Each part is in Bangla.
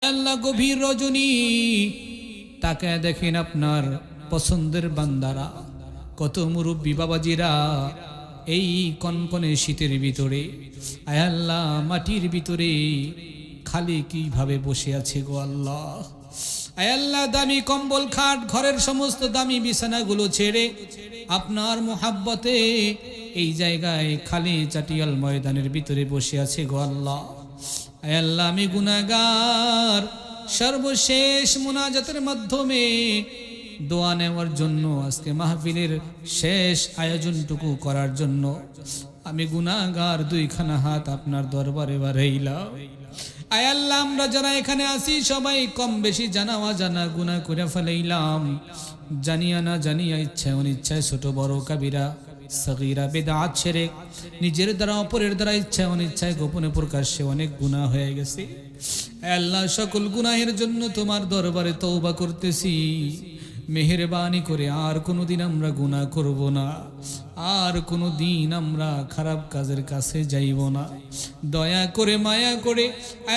আল্লাহ গভীর রজনী তাকে দেখেন আপনার পছন্দের বান্দারা, কত মুরব্বী বাবাজিরা এই কনকনে শীতের ভিতরে আয় আল্লাহ মাটির ভিতরে খালি কিভাবে বসে আছে গো আল্লাহ। আয় আল্লাহ দামি কম্বল খাট ঘরের সমস্ত দামি বিছানাগুলো ছেড়ে আপনার মোহাব্বতে এই জায়গায় খালি চাটিয়াল ময়দানের ভিতরে বসে আছে গো আল্লাহ। আয় আল্লাহ আমি গুনাহগার, সর্বশেষ মুনাজাতের মাধ্যমে দোয়া নেওয়ার জন্য আজকে মাহফিলের শেষ আয়োজনটুকু করার জন্য আমি গুনাহগার দুইখানা হাত আপনার দরবারে বাড়াইলাম। আয় আল্লাহ আমরা যারা এখানে আছি সবাই কম বেশি জানা অজানা গুনাহ করে ফেলাইলাম, জানিয়া না জানিয়া ইচ্ছায় অনিচ্ছায় ছোট বড় কাবিরা সগীরা বিদআত শিরক নিজের দ্বারা অপরের দ্বারা ইচ্ছায় অনিচ্ছায় গোপনে প্রকাশ্যে অনেক গুনাহ হয়ে গেছে। আল্লাহ সকল গুনাহের জন্য তোমার দরবারে তওবা করতেছি, মেহেরবানি করে আর কোনোদিন আমরা গুনাহ করব না, আর কোনোদিন আমরা খারাপ কাজের কাছে যাইব না। দয়া করে মায়া করে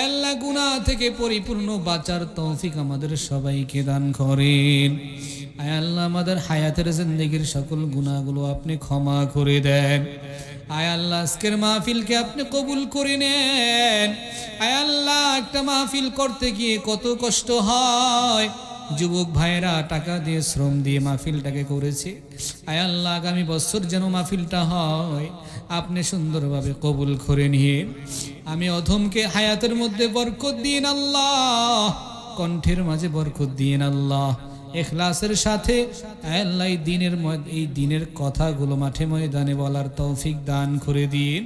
আল্লাহ গুনাহ থেকে পরিপূর্ণ বাঁচার তৌফিক আমাদের সবাইকে দান করেন। আয় আল্লাহ আমাদের হায়াতের জিন্দেগির সকল গুনাহগুলো আপনি ক্ষমা করে দেন। আয় আল্লাহ আজকের মাহফিলকে আপনি কবুল করে নেন। আয় আল্লাহ একটা মাহফিল করতে গিয়ে কত কষ্ট হয়, যুবক ভাইরা টাকা দিয়ে শ্রম দিয়ে মাহফিলটাকে করেছে। আয় আল্লাহ আগামী বছর যেন মাহফিলটা হয় আপনি সুন্দরভাবে কবুল করে নিন। আমি অধমকে হায়াতের মধ্যে বরকত দিন আল্লাহ, কণ্ঠের মাঝে বরকত দিন আল্লাহ, ইখলাসের সাথে আল্লাহ এই দিনের কথাগুলো মাঠে ময়দানে বলার তৌফিক দান করে দিন।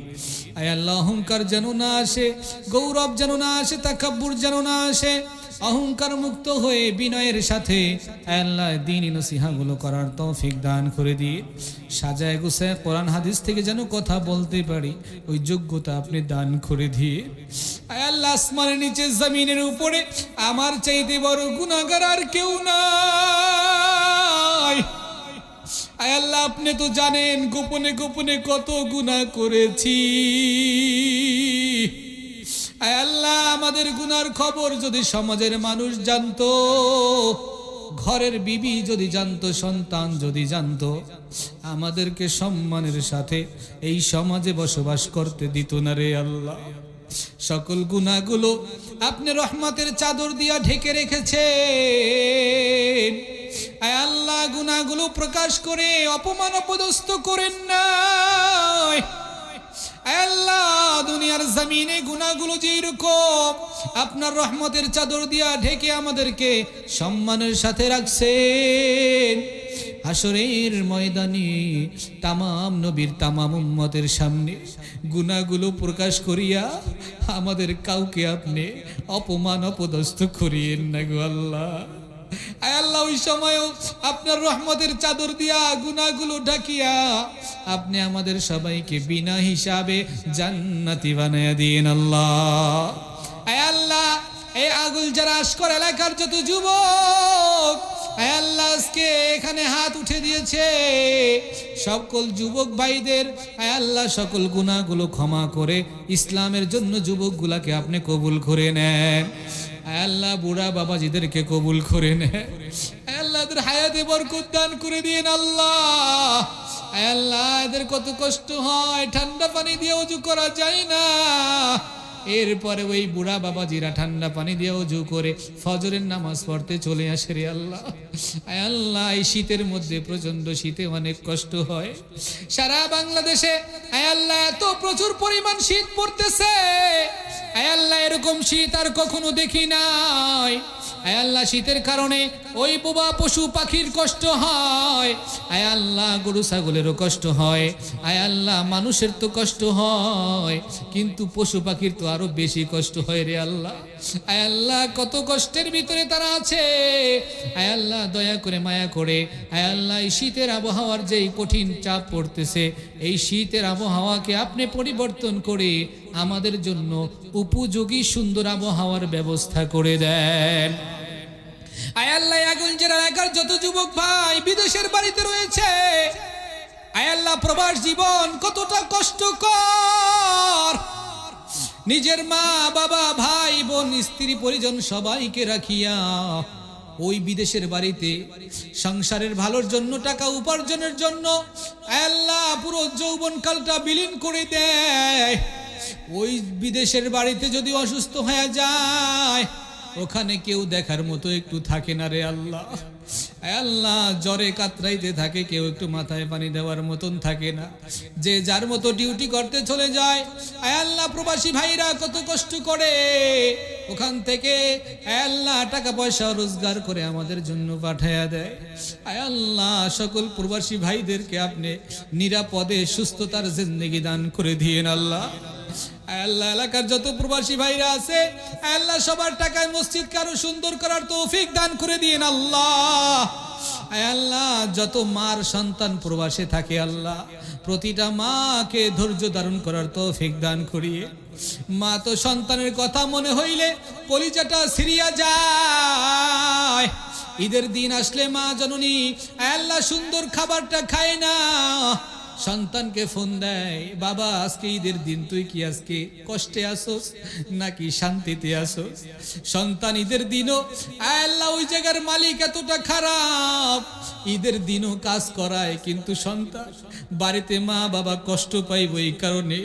আয় আল্লাহ অহংকার যেন না আসে, গৌরব যেন না আসে, তাকাব্বুর যেন না আসে, অহংকার মুক্ত হয়ে বিনয়ের সাথে আল্লাহ দ্বীনি নসিহাগুলো করার তৌফিক দান করে দিন। সাজায় গুছায় কোরআন হাদিস থেকে যেন কথা বলতে পারি ওই যোগ্যতা আপনি দান করে দিয়ে। আয় আল্লাহ আসমানের নিচে জমিনের উপরে আমার চাইতে বড় গুনাহগার আর কেউ নাই। আয় আল্লাহ আপনি তো জানেন গোপনে গোপনে কত গুনাহ করেছি। আয় আল্লাহ আমাদের গুনার খবর যদি সমাজের মানুষ জানতো, ঘরের বিবি যদি জানতো, সন্তান যদি জানতো, আমাদেরকে সম্মানের সাথে এই সমাজে বসবাস করতে দিত না রে আল্লাহ। সকল গুনাহগুলো আপনি রহমতের চাদর দিয়া ঢেকে রেখেছেন। আয় আল্লাহ গুনাহগুলো প্রকাশ করে অপমান অপদস্থ করেন না। আল্লাহ দুনিয়ার জমিনে গুনাহগুলো যেরকম আপনার রহমতের চাদর দিয়া ঢেকে আমাদেরকে সম্মানের সাথে রাখছেন, হাসরের ময়দানে তামাম নবীর তামাম উম্মতের সামনে গুনাহগুলো প্রকাশ করিয়া আমাদের কাউকে আপনি অপমান অপদস্থ করিয়েন না গো আল্লাহ। আয় আল্লাহ ওই সময়ও আপনার রহমতের চাদর দিয়া গুনাহগুলো ঢাকিয়া আপনি আমাদের সবাইকে বিনা হিসাবে জান্নাতি বানায়া দিন আল্লাহ। আয় আল্লাহ এই আগুলজারা আশকর এলাকার যত যুবক আয় আল্লাহ আজকে এখানে হাত উঠে দিয়েছে, সকল যুবক ভাইদের আয় আল্লাহ সকল গুনাহগুলো ক্ষমা করে ইসলামের জন্য যুবকগুলাকে আপনি কবুল করে নেন। আল্লাহ বুড়া বাবাজিদেরকে কবুল করে নেন। আল্লাহ এদের হায়াতে বরকত দান করে দিন আল্লাহ। আল্লাহ এদের কত কষ্ট হয়, ঠান্ডা পানি দিয়ে ওযু করা যায় না, এরপরে ওই বুড়া বাবাজিরা ঠান্ডা পানি দিয়ে ওযু করে ফজরের নামাজ পড়তে চলে আসে রে আল্লাহ। আল্লাহ এই শীতের মধ্যে প্রচন্ড শীতে অনেক কষ্ট হয় সারা বাংলাদেশে। আল্লাহ এত প্রচুর পরিমাণ শীত পড়তেছে, আল্লাহ এরকম শীত আর কখনো দেখি নাই। আল্লাহ শীতের কারণে ওই বোবা পশু পাখির কষ্ট হয়, আল্লাহ গরু ছাগলেরও কষ্ট হয়, আল্লাহ মানুষের তো কষ্ট হয়, কিন্তু পশু পাখির তো আরো বেশি কষ্ট হয় রে আল্লাহ। আল্লাহ কত কষ্টের ভিতরে তারা আছে। আল্লাহ দয়া করে মায়া করে আল্লাহ এই শীতের আবহাওয়ার যেই কঠিন চাপ পড়তেছে এই শীতের আবহাওয়াকে আপনি পরিবর্তন করে আমাদের জন্য উপযোগী সুন্দর আবহাওয়ার ব্যবস্থা করে দেন। আয় আল্লাহ আগুলজারা এলাকার যত যুবক ভাই বিদেশের বাড়িতে রয়েছে, আয় আল্লাহ প্রবাস জীবন কতটা কষ্টকর। নিজের মা বাবা ভাই বোন স্ত্রী পরিজন সবাইকে রাখিয়া ওই বিদেশের বাড়িতে সংসারের ভালোর জন্য টাকা উপার্জনের জন্য আল্লাহ পুরো যৌবনকালটা বিলীন করে দেয়। ওই বিদেশের বাড়িতে যদি অসুস্থ হয়ে যায় ওখানে কেউ দেখার মতো একটু থাকে না রে আল্লাহ। আল্লাহ জ্বরে কাতরাইতে থাকে, কেউ একটু মাথায় পানি দেওয়ার মতন থাকে না, যে যার মতো ডিউটি করতে চলে যায়। আল্লাহ প্রবাসী ভাইরা কত কষ্ট করে ওখান থেকে আল্লাহ টাকা পয়সা রোজগার করে আমাদের জন্য পাঠায়া দেয়। আল্লাহ সকল প্রবাসী ভাইদেরকে আপনি নিরাপদে সুস্থতার জিন্দেগি দান করে দিয়েন আল্লাহ। আল্লাহ এলাকার যত প্রবাসী ভাইরা আছে আল্লাহ সবার টাকায় মসজিদ কারো সুন্দর করার তৌফিক দান করে দিয়েন আল্লাহ। আল্লাহ যত মার সন্তান প্রবাসে থাকে আল্লাহ প্রতিটা মাকে ধৈর্য ধারণ করার তৌফিক দান করিয়ে। মা তো সন্তানের কথা মনে হইলে কলিজাটা ছিঁড়িয়া যায়। ঈদের দিন আসলে মা জননী আল্লাহ সুন্দর খাবারটা খায় না, সন্তানকে ফোন দেয়, বাবা আজকে ঈদের দিন তুই কি আজকে কষ্টে আসোস নাকি শান্তিতে আসোস? সন্তান ঈদের দিনও আল্লাহ ওই জায়গার মালিক এতটা খারাপ, ঈদের দিনও কাজ করায়, কিন্তু সন্তান বাড়িতে মা বাবা কষ্ট পাইব এই কারণে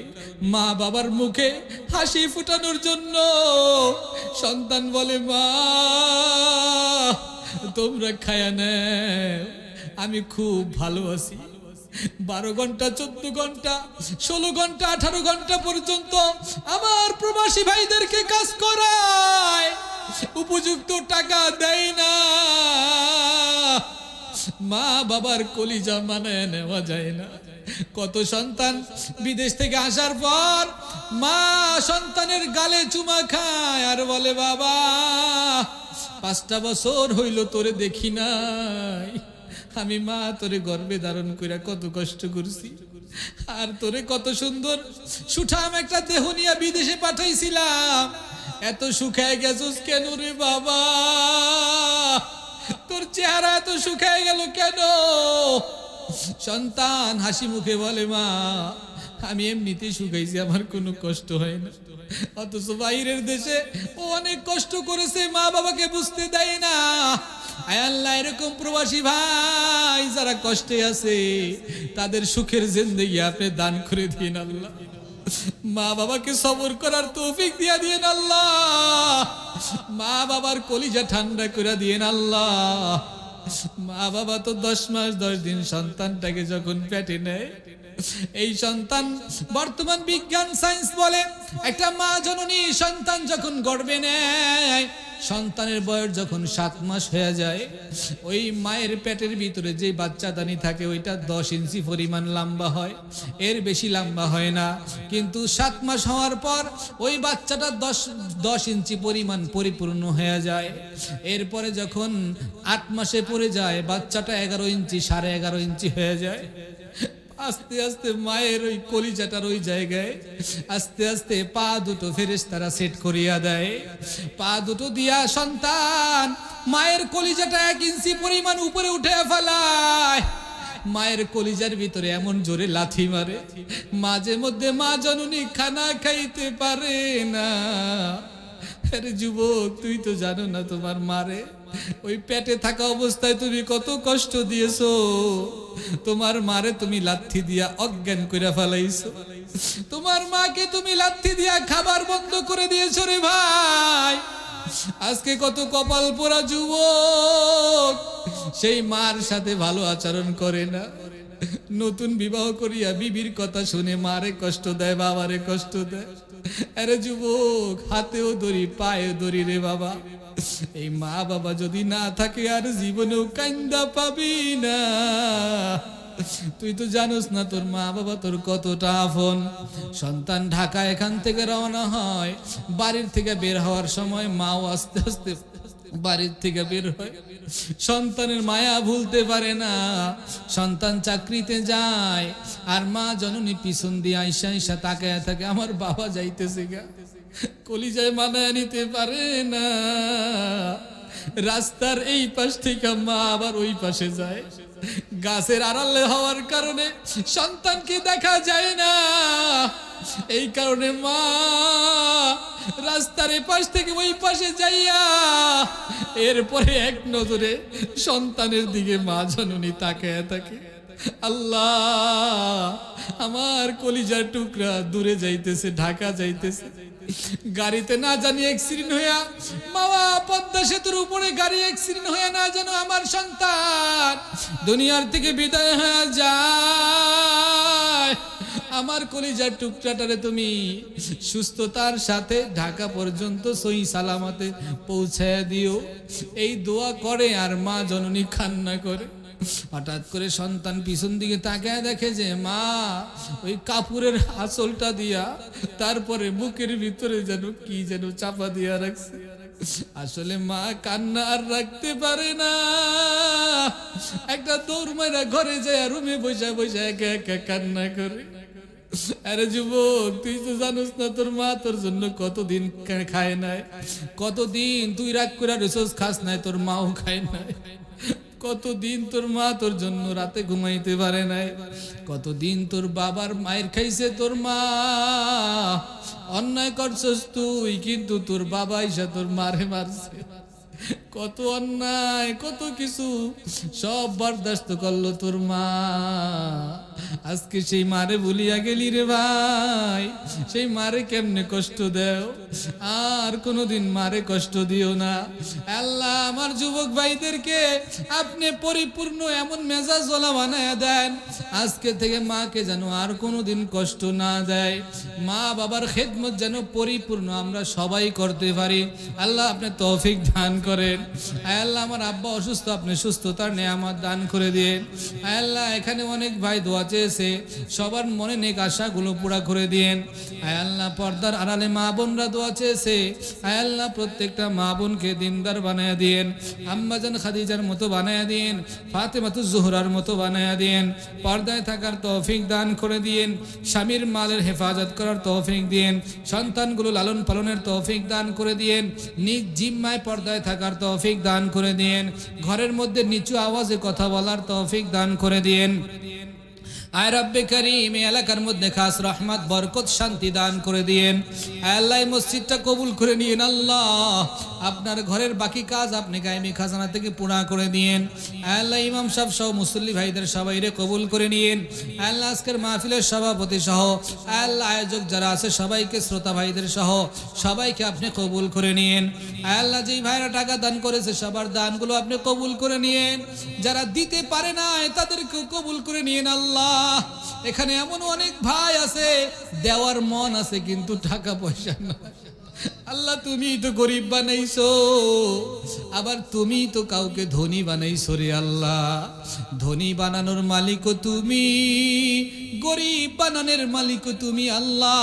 মা বাবার মুখে হাসি ফুটানোর জন্য সন্তান বলে মা তোমরা খায়া নেও, আমি খুব ভালো আছি। 12 ঘন্টা 14 ঘন্টা 16 ঘন্টা 18 ঘন্টা পর্যন্ত আমার প্রবাসী ভাইদেরকে কাজ করায়, উপযুক্ত টাকা দেয় না। মা বাবার কলিজা মানায় নেওয়া যায় না। কত সন্তান বিদেশ থেকে আসার পর মা সন্তানের গালে চুমা খায় আর বলে বাবা 5টা বছর হইল তোরে দেখি নাই, আমি মা তোরে গর্ভে ধারণ কইরা কত কষ্ট করছি, আর তোরে কত সুন্দর সুঠাম একটা দেহ নিয়ে বিদেশে পাঠাইছিলাম, এত শুকায় গেছস কেন রে বাবা? তোর চেহারা এত শুকায় গেল কেন? সন্তান হাসি মুখে বলে মা আমি এমনিতেই শুকাইছি, আমার কোনো কষ্ট হয় না। অথচ বাইরের দেশে ও অনেক কষ্ট করেছে, মা বাবাকে বুঝতে দেয় না। আয় আল্লাহ এরকম প্রবাসী ভাই যারা কষ্টে আছে তাদের সুখের জিন্দেগি আপনি দান করে দিন আল্লাহ। মা বাবাকে সবর করার তৌফিক দিয়া দিয়েন আল্লাহ। মা বাবার কলিজা ঠান্ডা করে দিয়েন আল্লাহ। মা বাবা তো 10 মাস 10 দিন সন্তানটাকে যখন পেটে নেয়, এই সন্তান বর্তমান বিজ্ঞান সায়েন্স বলে একটা মা জননী সন্তান যখন গর্ভে নেয়, সন্তানের বয়স যখন 7 মাস হয়ে যায়, ওই মায়ের পেটের ভিতরে যে বাচ্চাদানি থাকে ওইটা 10 ইঞ্চি পরিমাণ লম্বা হয়, এর বেশি লম্বা হয় না। কিন্তু 7 মাস হওয়ার পর ওই বাচ্চাটা 10 ইঞ্চি পরিমাণ পরিপূর্ণ হয়ে যায়। এরপরে যখন 8 মাসে পড়ে যায় বাচ্চাটা 11 ইঞ্চি 11.5 ইঞ্চি হয়ে যায়। আস্তে আস্তে মায়ের ওই কলিজাটার ওই জায়গায় আস্তে আস্তে পা দুটো ফেরেশতারা সেট করিয়া দেয়। পা দুটো দিয়া সন্তান মায়ের কলিজাটা 1 ইঞ্চি পরিমাণ উপরে উঠে ফেলায়। মায়ের কলিজার ভিতরে এমন জোরে লাথি মারে, মাঝে মধ্যে মা জননী খানা খাইতে পারে না। আরে যুবক, তুই তো জানো না তোমার মারে ওই পেটে থাকা অবস্থায় তুমি কত কষ্ট দিয়েছো। তোমার মারে তুমি লাথি দিয়া অজ্ঞান করে ফেলাইছো, তোমার মাকে তুমি লাথি দিয়া খাবার বন্ধ করে দিয়েছো রে ভাই। আজকে কত কপাল পোড়া যুবক সেই মার সাথে ভালো আচরণ করে না, নতুন বিবাহ করিয়া বিবির কথা শুনে মারে কষ্ট দেয়, বাবারে কষ্ট দেয়। আরে যুবক, হাতেও দড়ি পায়েও দড়ি রে বাবা। এই মা বাবা যদি না থাকে আর জীবনেও কান্দা পাবি না। তুই তো জানোস না তোর মা বাবা তোর কতটা আপন। সন্তান ঢাকা এখান থেকে রওনা হয়, বাড়ির থেকে বের হওয়ার সময় মাও আস্তে আস্তে বাড়ির থেকে বের হয়। সন্তানের মায়া ভুলতে পারে না। সন্তান চাকরিতে যায় আর মা জননী পিছন দিয়ে আইসা আইসা তাকায় থাকে, আমার বাবা যাইতেছে গা, কলিজায় মানায় নিতে পারে না। রাস্তার এই পাশ থেকে মা আবার ওই পাশে যায়, গাছের আড়ালে হওয়ার কারণে সন্তানকে দেখা যায় না। এই কারণে মা রাস্তার এই পাশ থেকে ওই পাশে যাইয়া এরপরে এক নজরে সন্তানের দিকে মা জননী তাকায় থাকে। আল্লাহ, আমার কলিজার টুকরা দূরে যাইতেছে, ঢাকা যাইতেছে, গাড়িতে না জানি অ্যাক্সিডেন্ট হইয়া, মাওয়া পদ্মা সেতুর উপরে গাড়ি অ্যাক্সিডেন্ট হইয়া না জানো আমার সন্তান দুনিয়ার থেকে বিদায় হয়ে যায়। আমার কলিজার টুকরাটারে তুমি সুস্থতার সাথে ঢাকা পর্যন্ত সহি সালামতে পৌঁছায় দিও, এই দোয়া করে আর মা জননী কান্না করে। হঠাৎ করে সন্তান পিছন দিকে তাকায় দেখে যে মা ওই কাপড়ের আঁচলটা দিয়া তারপরে বুকের ভিতরে যেন কি যেন চাপা দিয়া রাখছে। আসলে মা কান্না আর রাখতে পারে না, একটা দৌড় মাইরা ঘরে যায় রুমে বসে বসে একা একা কান্না করে। আরে যুবক, তুই তো জানোস না তোর মা তোর জন্য কতদিন খায় নাই, কতদিন তুই রাগ করে রেসোস খাস নাই, তোর মাও খায় নাই, কতদিন তোর মা তোর জন্য রাতে ঘুমাইতে পারে নাই, কতদিন তোর বাবার মায়ের খাইছে তোর মা। অন্যায় করছস তুই, কিন্তু তোর বাবা এসে তোর মারে মারছে। কত অন্যায়, কত কিছু সব বরদাস্ত করলো তোর মা। আজকে সেই মারে ভুলিয়া গেলি রে ভাই, সেই মারে কেমনে কষ্ট দেও, আর কোনোদিন মারে কষ্ট দিও না। আল্লাহ, আমার যুবক ভাইদেরকে আপনি পরিপূর্ণ এমন মেজাজ ওলা বানায়া দেন, আজকে থেকে মাকে যেন আর কোনোদিন কষ্ট না দেয়, মা বাবার খেদমত যেন পরিপূর্ণ আমরা সবাই করতে পারি। আল্লাহ, আপনি তৌফিক দান করেন। আল্লাহ, আমার আব্বা অসুস্থ, আপনি সুস্থতার নেয়ামত দান করে দিন। আল্লাহ, এখানে অনেক ভাই দোয়া চেয়েছে, সবার মনে নেক আশাগুলো পুরা করে দিন। আল্লাহ, পর্দার আড়ালে মা বোনরা দোয়া চেয়েছে, আল্লাহ প্রত্যেকটা মা বোনকে দিনদার বানায়া দিন, আম্মাজান খাদিজার মতো বানায়া দিন, ফাতেমাতুজ জোহরার মতো বানায়া দিন, পর্দায় থাকার তৌফিক দান করে দিন, স্বামীর মালের হেফাজত করার তৌফিক দিন, সন্তানগুলো লালন পালনের তৌফিক দান করে দিন, নিজ জিম্মায় পর্দায় থাকার তৌফিক দান করে দিন, ঘরের মধ্যে নিচু আওয়াজে কথা বলার তৌফিক দান করে দিন। আয় রব্বে করিম, এই এলাকার মধ্যে খাস রহমত বরকত শান্তি দান করে দিয়েন। আল্লাহ, মসজিদটা কবুল করে নিয়েন। আল্লাহ, আপনার ঘরের বাকি কাজ আপনি গায়বী খাজানা থেকে পুরা করে দিয়েন। আল্লাহ, ইমাম সাহেব সহ মুসল্লি ভাইদের সবাইরে কবুল করে নিয়েন। আল্লাহ, আজকের মাহফিলের সভাপতি সহ আল্লাহ আয়োজক যারা আছে সবাইকে, শ্রোতা ভাইদের সহ সবাইকে আপনি কবুল করে নিয়েন। আল্লাহ, যেই ভাইরা টাকা দান করেছে সবার দানগুলো আপনি কবুল করে নিয়েন, যারা দিতে পারে না তাদেরকেও কবুল করে নিয়েন। আল্লাহ, এখানে এমন অনেক ভাই আছে দেওয়ার মন আছে কিন্তু টাকা পয়সা না। আল্লাহ, তুমি তো গরিব বানাইছো, আবার তুমি তো কাউকে ধনী বানাইছো রে আল্লাহ। ধনী বানানোর মালিকও তুমি, গরিব বানানোর মালিকও তুমি। আল্লাহ,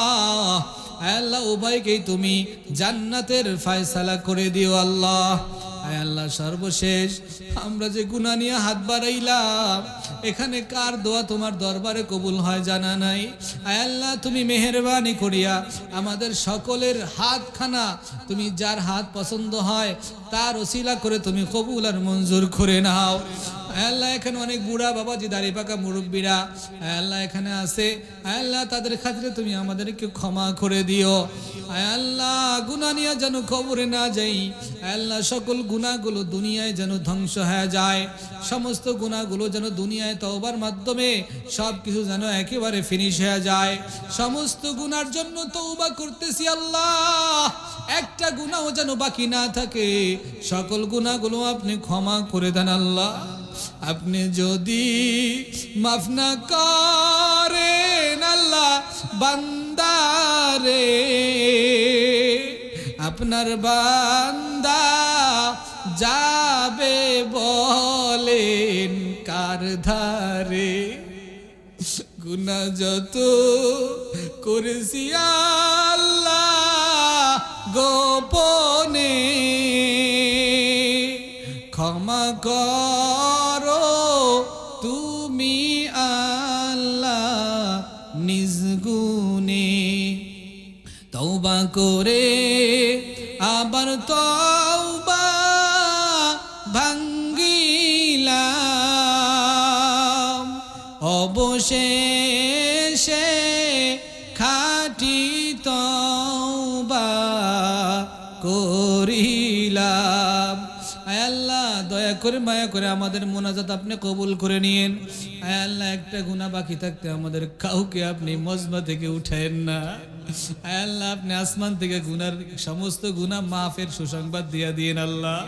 আল্লাহ উভয়কেই তুমি জান্নাতের ফয়সালা করে দিও। আল্লাহ, আল্লাহ সর্বশেষ আমরা যে গুনাহ নিয়ে হাত বাড়াইলাম, এখানে কার দোয়া তোমার দরবারে কবুল হয় জানা নাই। আল্লাহ, তুমি মেহেরবানি করিয়া আমাদের সকলের হাতখানা তুমি যার হাত পছন্দ হয় তার ওসিলা করে তুমি কবুল আর মঞ্জুর করে নাও। আল্লাহ, এখানে অনেক বুড়া বাবাজি দাড়ি পাকা মুরব্বীরা আল্লাহ এখানে আছে, আল্লাহ তাদের খাতিরে তুমি আমাদেরকে ক্ষমা করে দিও। আল্লাহ, গুনাহ নিয়ে যেন কবরে না যাই। আল্লাহ, সকল গুনাহগুলো দুনিয়ায় যেন ধ্বংস হয়ে যায়, সমস্ত গুনাহগুলো যেন দুনিয়ায় তওবার মাধ্যমে সব কিছু যেন একেবারে ফিনিশ হয়ে যায়। সমস্ত গুনার জন্য তওবা করতেছি আল্লাহ, একটা গুনাহ যেন বাকি না থাকে, সকল গুনাহগুলো আপনি ক্ষমা করে দেন। আল্লাহ, আপনি যদি মাফ না করেন আল্লাহ বান্দারে, আপনার বান্দা যাবে বলেন কার ধারে। গুনাহ যত করেছি আল্লাহ গোপনে, ক্ষমা করো তুমি আল্লাহ নিজ গুণে। তওবা করে আবার তওবা ভাঙ্গিলাম, অবশেষে খাঁটি তওবা করিলাম। আয় আল্লাহ দয়া করে মায়া করে আমাদের মোনাজাত আপনি কবুল করে নিয়েন। আয় আল্লাহ একটা গুনাহ বাকি থাকতে আমাদের কাউকে আপনি মজমা থেকে উঠায়েন না। আয় আল্লাহ আপনি আসমান থেকে গুনার সমস্ত গুনাহ মাফের সুসংবাদ দিয়া দিয়েন আল্লাহ।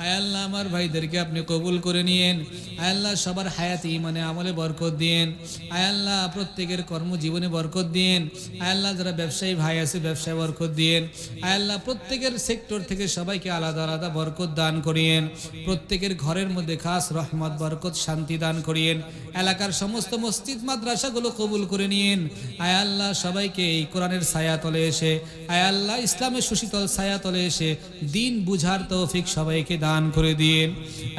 আয় আল্লাহ আমার ভাইদেরকে আপনি কবুল করে নিয়েন। আয় আল্লাহ সবার হায়াতে ইমানে আমলে বরকত দিয়েন। আয় আল্লাহ প্রত্যেকের কর্মজীবনে বরকত দিয়েন। আয় আল্লাহ যারা ব্যবসায়ী ভাই আছে ব্যবসায় বরকত দিয়েন। আয় আল্লাহ প্রত্যেকের সেক্টর থেকে সবাইকে আলাদা আলাদা বরকত দান করিয়েন। প্রত্যেকের ঘরের মধ্যে খাস রহমত বরকত শান্তি দান করিয়েন। এলাকার সমস্ত মসজিদ মাদ্রাসাগুলো কবুল করে নিয়েন। আয় আল্লাহ সবাইকে এই কোরআনের ছায়া তলে এসে, আয় আল্লাহ ইসলামের সুশীতল ছায়া তলে এসে দিন বুঝার তৌফিক সবাইকে দান করে দিয়েন।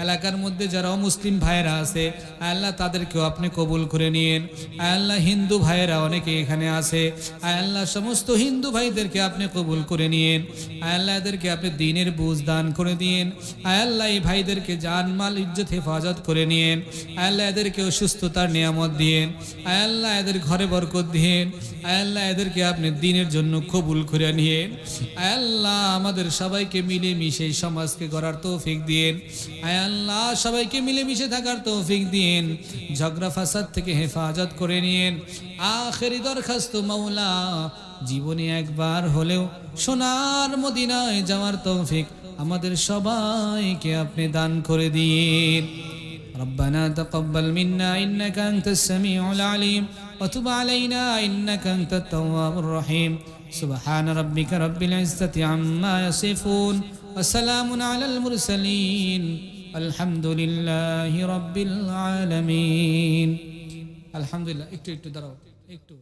এলাকার মধ্যে যারা অমুসলিম ভাইয়েরা আছে আয় আল্লাহ তাদেরকেও আপনি কবুল করে নিয়েন। আয় আল্লাহ হিন্দু ভাইয়েরা অনেকে এখানে আছে, আয় আল্লাহ সমস্ত হিন্দু ভাইদেরকে আপনি কবুল করে নিয়েন। আয় আল্লাহ এদেরকে আপনি দ্বীনের বুঝ দান করে দিয়েন। আয় আল্লাহ এই ভাইদেরকে জানমাল ইজ্জত হেফাজত করে নিয়েন। আয় আল্লাহ এদেরকেও সুস্থতার নিয়ামত দিয়েন। আয় আল্লাহ এদের ঘরে বরকত দিয়েন। আয় আল্লাহ এদেরকে আপনি দ্বীনের জন্য কবুল করে নিয়েন। আয় আল্লাহ আমাদের সবাইকে মিলেমিশে সমাজকে গড়ার তৌফিক দিয়েন। আয় আল্লাহ সবাইকে মিলেমিশে থাকার তৌফিক দিয়েন। ঝগড়া ফাসাদ থেকে হেফাজত করে নিয়েন। আখেরি দরখাস্ত মাওলা, জীবনে একবার হলেও সোনার মদিনায় যাওয়ার তৌফিক আমাদের সবাইকে আপনি দান করে দিন। ربنا تقبل منا إنك أنت السميع العليم وتب علينا إنك أنت التواب الرحيم سبحان ربك رب العزة عما يصفون وسلام على المرسلين الحمد لله رب العالمين الحمد لله একটু দাঁড়াও একটু